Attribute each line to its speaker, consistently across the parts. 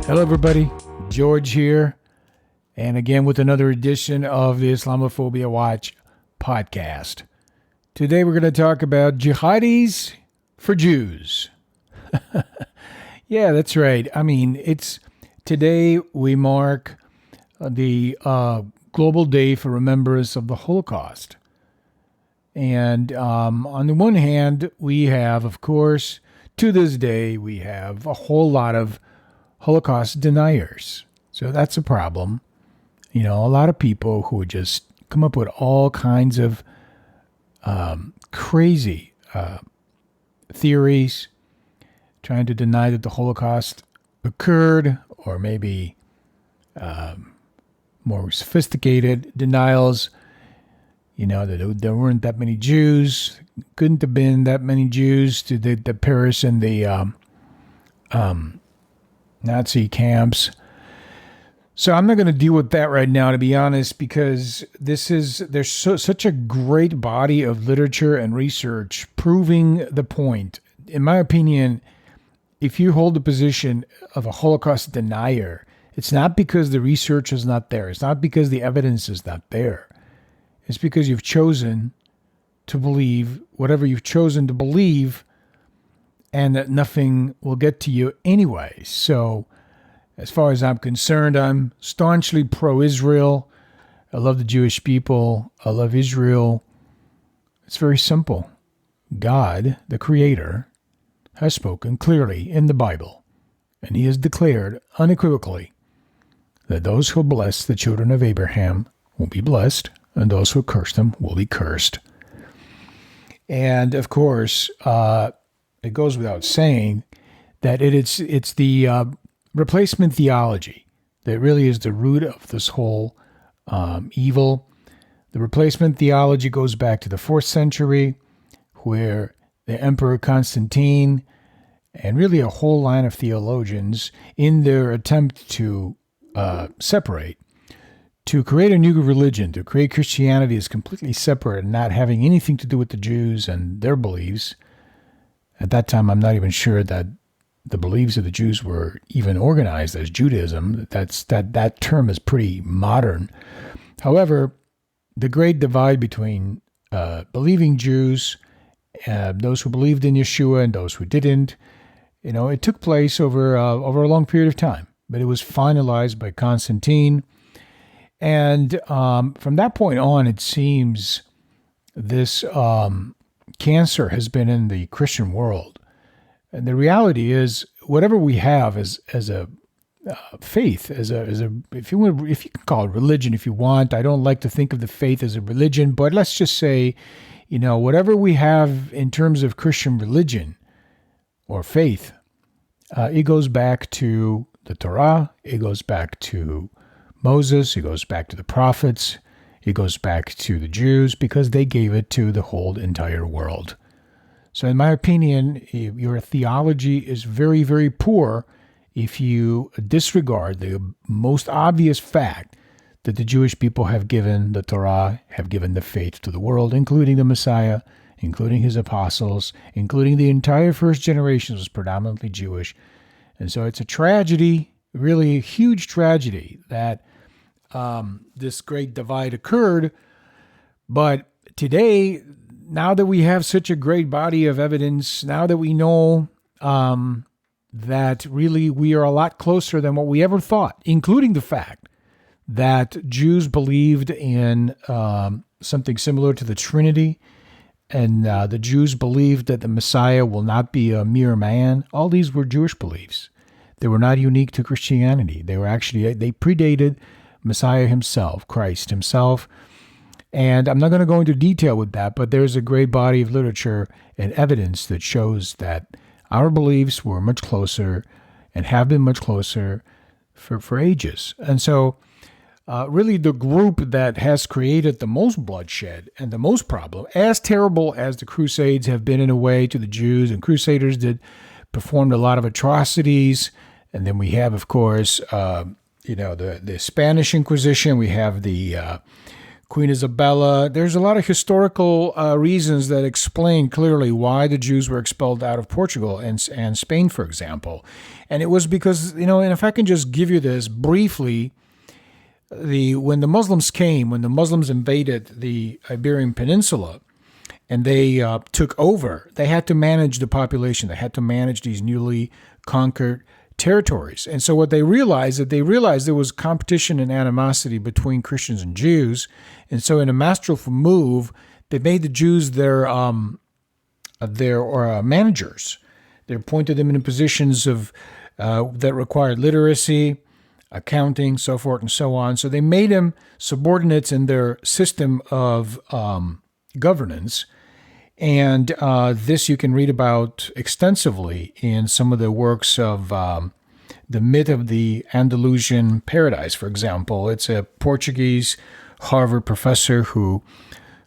Speaker 1: Hello, everybody. George here, and again with another edition of the Islamophobia Watch podcast. Today we're going to talk about jihadis for Jews. Yeah, that's right. I mean, today we mark the Global Day for Remembrance of the Holocaust. And on the one hand, we have, of course, to this day, we have a whole lot of Holocaust deniers. So that's a problem. You know, a lot of people who just come up with all kinds of crazy theories, trying to deny that the Holocaust occurred, or maybe more sophisticated denials. You know, that there weren't that many Jews, couldn't have been that many Jews to the Paris and the Nazi camps. So I'm not going to deal with that right now, to be honest, because there's such a great body of literature and research proving the point. In my opinion, if you hold the position of a Holocaust denier, it's not because the research is not there. It's not because the evidence is not there. It's because you've chosen to believe whatever you've chosen to believe, and that nothing will get to you anyway. So as far as I'm concerned, I'm staunchly pro-Israel. I love the Jewish people. I love Israel. It's very simple. God, the Creator, has spoken clearly in the Bible, and he has declared unequivocally that those who bless the children of Abraham will be blessed, and those who curse them will be cursed. And of course, it goes without saying that it's the replacement theology that really is the root of this whole evil. The replacement theology goes back to the 4th century, where the Emperor Constantine and really a whole line of theologians, in their attempt to separate, to create a new religion, to create Christianity as completely separate and not having anything to do with the Jews and their beliefs. At that time, I'm not even sure that the beliefs of the Jews were even organized as Judaism. That term is pretty modern. However, the great divide between believing Jews, those who believed in Yeshua and those who didn't, you know, it took place over a long period of time. But it was finalized by Constantine. And from that point on, it seems this cancer has been in the Christian world. And the reality is, whatever we have as a faith, as a if you can call it religion if you want. I don't like to think of the faith as a religion, but let's just say, you know, whatever we have in terms of Christian religion or faith, it goes back to the Torah, it goes back to Moses, it goes back to the prophets, it goes back to the Jews, because they gave it to the whole entire world. So in my opinion, your theology is very, very poor if you disregard the most obvious fact that the Jewish people have given the Torah, have given the faith to the world, including the Messiah, including his apostles, including the entire first generation was predominantly Jewish. And so it's a tragedy, really a huge tragedy, that this great divide occurred. But today, now that we have such a great body of evidence, now that we know that really we are a lot closer than what we ever thought, including the fact that Jews believed in something similar to the Trinity, and the Jews believed that the Messiah will not be a mere man. All these were Jewish beliefs. They were not unique to Christianity. They predated Messiah himself, Christ himself. And I'm not going to go into detail with that, but there's a great body of literature and evidence that shows that our beliefs were much closer and have been much closer for ages. And so really the group that has created the most bloodshed and the most problem, as terrible as the Crusades have been in a way to the Jews, and Crusaders performed a lot of atrocities. And then we have, of course, the Spanish Inquisition. We have the Queen Isabella. There's a lot of historical reasons that explain clearly why the Jews were expelled out of Portugal and Spain, for example. And it was because, and if I can just give you this briefly, when the Muslims invaded the Iberian Peninsula and they took over, they had to manage the population. They had to manage these newly conquered territories. And so what they realized there was competition and animosity between Christians and Jews. And so in a masterful move, they made the Jews their managers. They appointed them in positions of that required literacy, accounting, so forth and so on. So they made them subordinates in their system of governance. And this you can read about extensively in some of the works of the myth of the Andalusian paradise, for example. It's a Portuguese Harvard professor who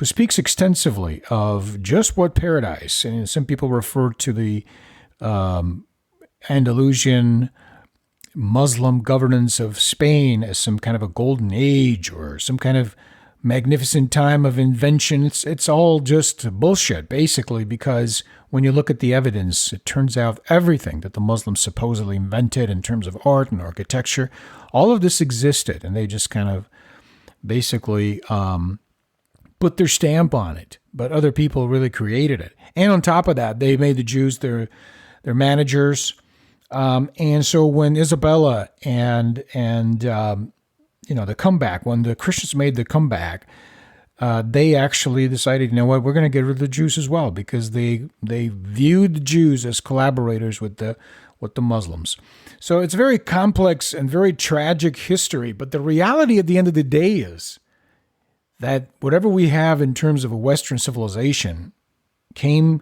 Speaker 1: speaks extensively of just what paradise, and some people refer to the Andalusian Muslim governance of Spain as some kind of a golden age or some kind of magnificent time of invention. It's all just bullshit, basically, because when you look at the evidence, it turns out everything that the Muslims supposedly invented in terms of art and architecture, all of this existed, and they just kind of basically put their stamp on it. But other people really created it. And on top of that, they made the Jews their managers. And so when Isabella and the comeback, when the Christians made the comeback, they actually decided, you know what, we're going to get rid of the Jews as well, because they viewed the Jews as collaborators with the Muslims. So it's a very complex and very tragic history. But the reality at the end of the day is that whatever we have in terms of a Western civilization came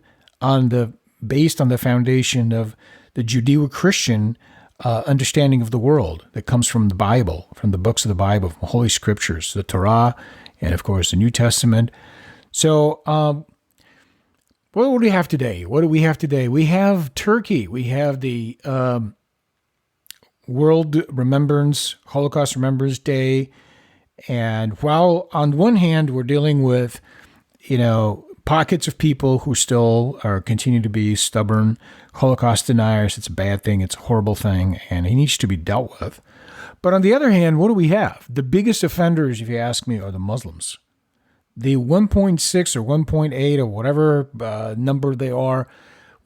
Speaker 1: based on the foundation of the Judeo-Christian understanding of the world that comes from the Bible, from the books of the Bible, from Holy Scriptures, the Torah, and of course the New Testament. So what do we have today? We have Turkey. We have the World Remembrance, Holocaust Remembrance Day. And while on one hand we're dealing with, pockets of people who still continue to be stubborn Holocaust deniers. It's a bad thing. It's a horrible thing, and it needs to be dealt with. But on the other hand, what do we have? The biggest offenders, if you ask me, are the Muslims. The 1.6 or 1.8 or whatever number they are,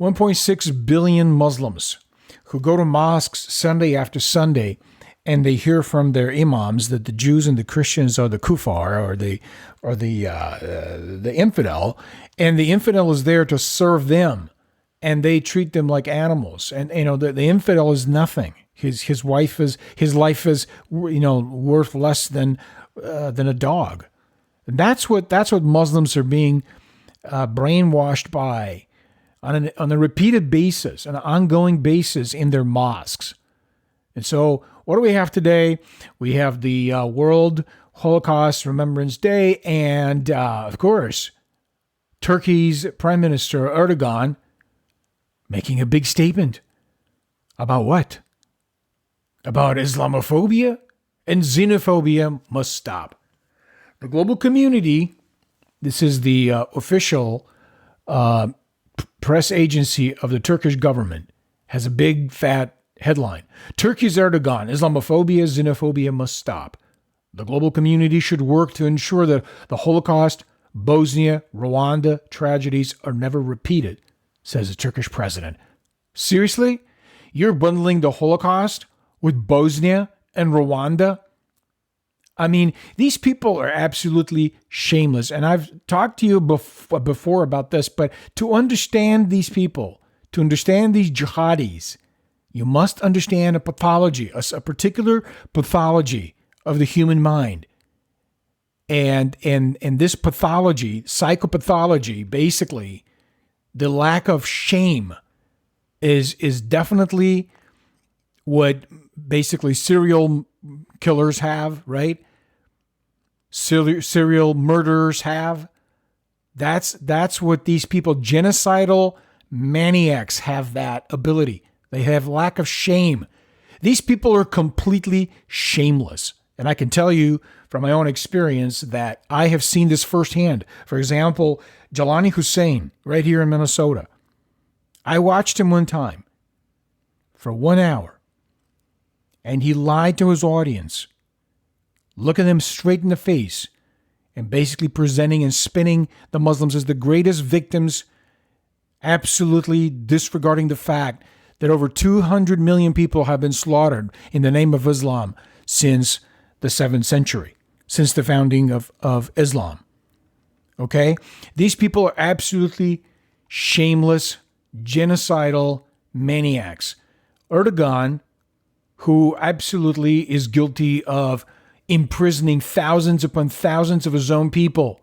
Speaker 1: 1.6 billion Muslims who go to mosques Sunday after Sunday, and they hear from their imams that the Jews and the Christians are the kuffar, or the infidel, and the infidel is there to serve them, and they treat them like animals. And the infidel is nothing. His life is worth less than a dog. And that's what Muslims are being brainwashed by on a repeated basis, on an ongoing basis in their mosques. And so what do we have today? We have the World Holocaust Remembrance Day, and of course, Turkey's Prime Minister Erdogan making a big statement. About what? About Islamophobia and xenophobia must stop. The global community, this is the official press agency of the Turkish government, has a big fat headline. Turkey's Erdogan, Islamophobia, xenophobia must stop. The global community should work to ensure that the Holocaust, Bosnia, Rwanda tragedies are never repeated, says the Turkish president. Seriously? You're bundling the Holocaust with Bosnia and Rwanda? I mean, these people are absolutely shameless. And I've talked to you before about this, but to understand these people, to understand these jihadis, you must understand a pathology, a particular pathology of the human mind. And this pathology, psychopathology, basically, the lack of shame is definitely what basically serial killers have, right? Serial murderers have. That's what these people, genocidal maniacs, have that ability. They have lack of shame. These people are completely shameless. And I can tell you from my own experience that I have seen this firsthand. For example, Jelani Hussein, right here in Minnesota. I watched him one time for 1 hour, and he lied to his audience, looking them straight in the face, and basically presenting and spinning the Muslims as the greatest victims, absolutely disregarding the fact that over 200 million people have been slaughtered in the name of Islam since the 7th century, since the founding of Islam. Okay? These people are absolutely shameless, genocidal maniacs. Erdogan, who absolutely is guilty of imprisoning thousands upon thousands of his own people,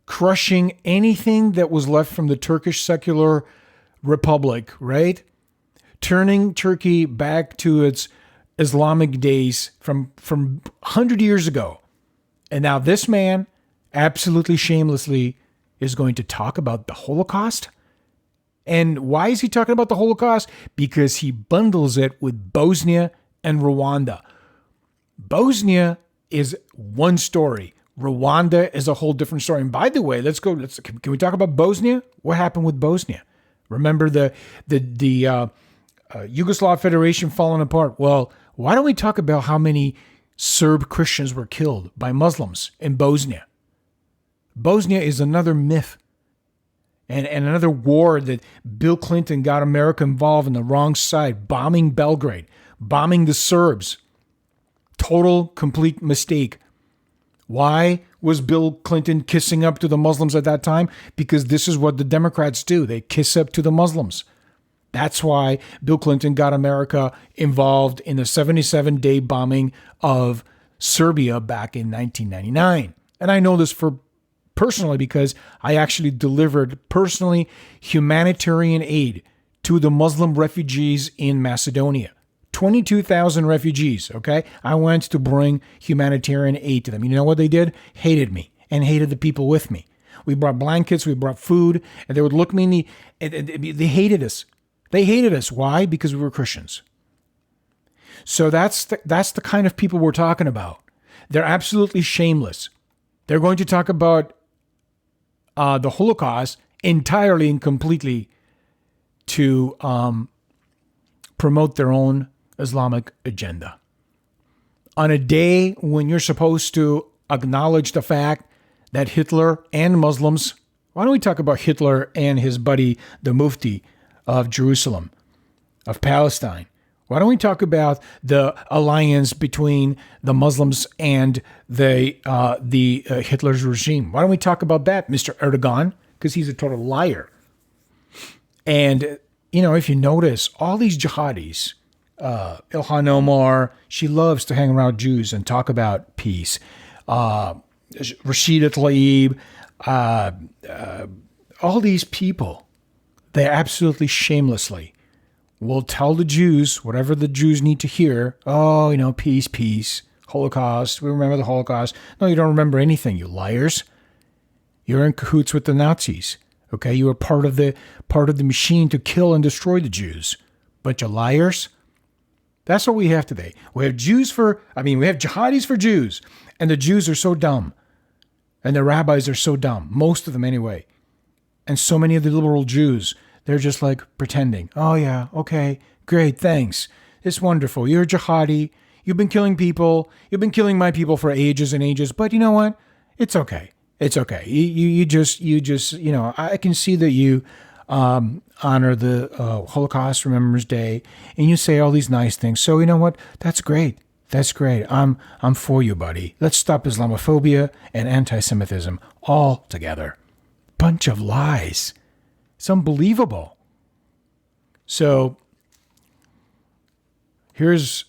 Speaker 1: crushing anything that was left from the Turkish secular republic, right? Turning Turkey back to its Islamic days from 100 years ago. And now this man, absolutely shamelessly, is going to talk about the Holocaust? And why is he talking about the Holocaust? Because he bundles it with Bosnia and Rwanda. Bosnia is one story. Rwanda is a whole different story. And by the way, can we talk about Bosnia? What happened with Bosnia? Remember the Yugoslav Federation falling apart? Well, why don't we talk about how many Serb Christians were killed by Muslims in Bosnia? Bosnia is another myth and another war that Bill Clinton got America involved in the wrong side, bombing Belgrade, bombing the Serbs. Total, complete mistake. Why was Bill Clinton kissing up to the Muslims at that time? Because this is what the Democrats do. They kiss up to the Muslims. That's why Bill Clinton got America involved in the 77-day bombing of Serbia back in 1999. And I know this personally because I actually delivered personally humanitarian aid to the Muslim refugees in Macedonia. 22,000 refugees, okay? I went to bring humanitarian aid to them. You know what they did? Hated me and hated the people with me. We brought blankets, we brought food, and they would look me in the... They hated us. They hated us. Why? Because we were Christians. So that's the kind of people we're talking about. They're absolutely shameless. They're going to talk about the Holocaust entirely and completely to promote their own Islamic agenda. On a day when you're supposed to acknowledge the fact that Hitler and Muslims, why don't we talk about Hitler and his buddy, the Mufti of Jerusalem, of Palestine? Why don't we talk about the alliance between the Muslims and the Hitler's regime? Why don't we talk about that, Mr. Erdogan? Because he's a total liar. And, you know, if you notice, all these jihadis, Ilhan Omar, she loves to hang around Jews and talk about peace. Rashida Tlaib, all these people, they absolutely shamelessly will tell the Jews whatever the Jews need to hear. Oh, you know, peace, peace, Holocaust. We remember the Holocaust. No, you don't remember anything, you liars. You're in cahoots with the Nazis. Okay, you were part of the machine to kill and destroy the Jews. Bunch of liars. That's what we have today. We have we have jihadis for Jews, and the Jews are so dumb, and the rabbis are so dumb, most of them anyway. And so many of the liberal Jews, they're just like pretending. Oh yeah, okay, great, thanks. It's wonderful. You're a jihadi. You've been killing people. You've been killing my people for ages and ages. But you know what? It's okay. It's okay. You just, you know, I can see that you honor the Holocaust Remembrance Day, and you say all these nice things. So you know what? That's great. That's great. I'm for you, buddy. Let's stop Islamophobia and anti-Semitism all together. Bunch of lies. It's unbelievable. So here's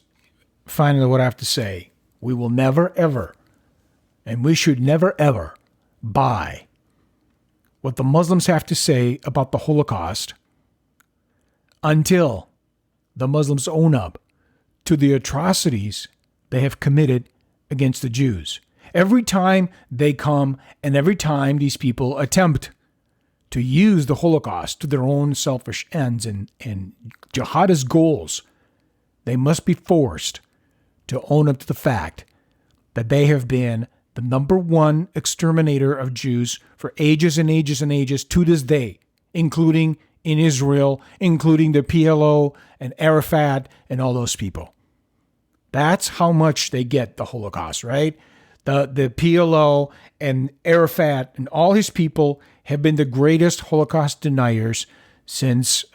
Speaker 1: finally what I have to say. We will never, ever, and we should never, ever buy what the Muslims have to say about the Holocaust until the Muslims own up to the atrocities they have committed against the Jews. Every time they come and every time these people attempt to use the Holocaust to their own selfish ends and jihadist goals, they must be forced to own up to the fact that they have been the number one exterminator of Jews for ages and ages and ages to this day, including in Israel, including the PLO and Arafat and all those people. That's how much they get the Holocaust, right? The PLO and Arafat and all his people have been the greatest Holocaust deniers since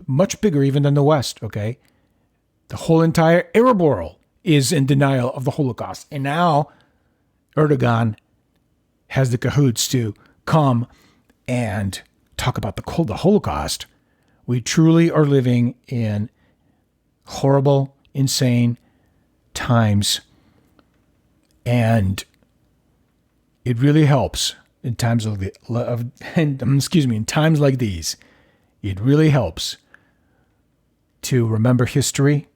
Speaker 1: much bigger even than the West, okay? The whole entire Arab world is in denial of the Holocaust. And now Erdogan has the cahoots to come and talk about the Holocaust. We truly are living in horrible, insane times. And it really helps in times in times like these. It really helps to remember history,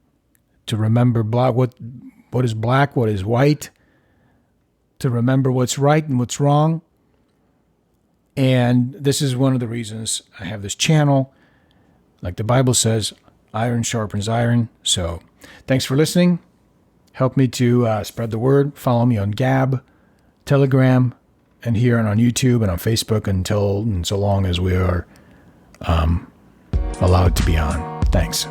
Speaker 1: to remember what is black, what is white, to remember what's right and what's wrong. And this is one of the reasons I have this channel. Like the Bible says, iron sharpens iron. So thanks for listening. Help me to spread the word. Follow me on Gab, Telegram, and here and on YouTube and on Facebook and so long as we are allowed to be on. Thanks.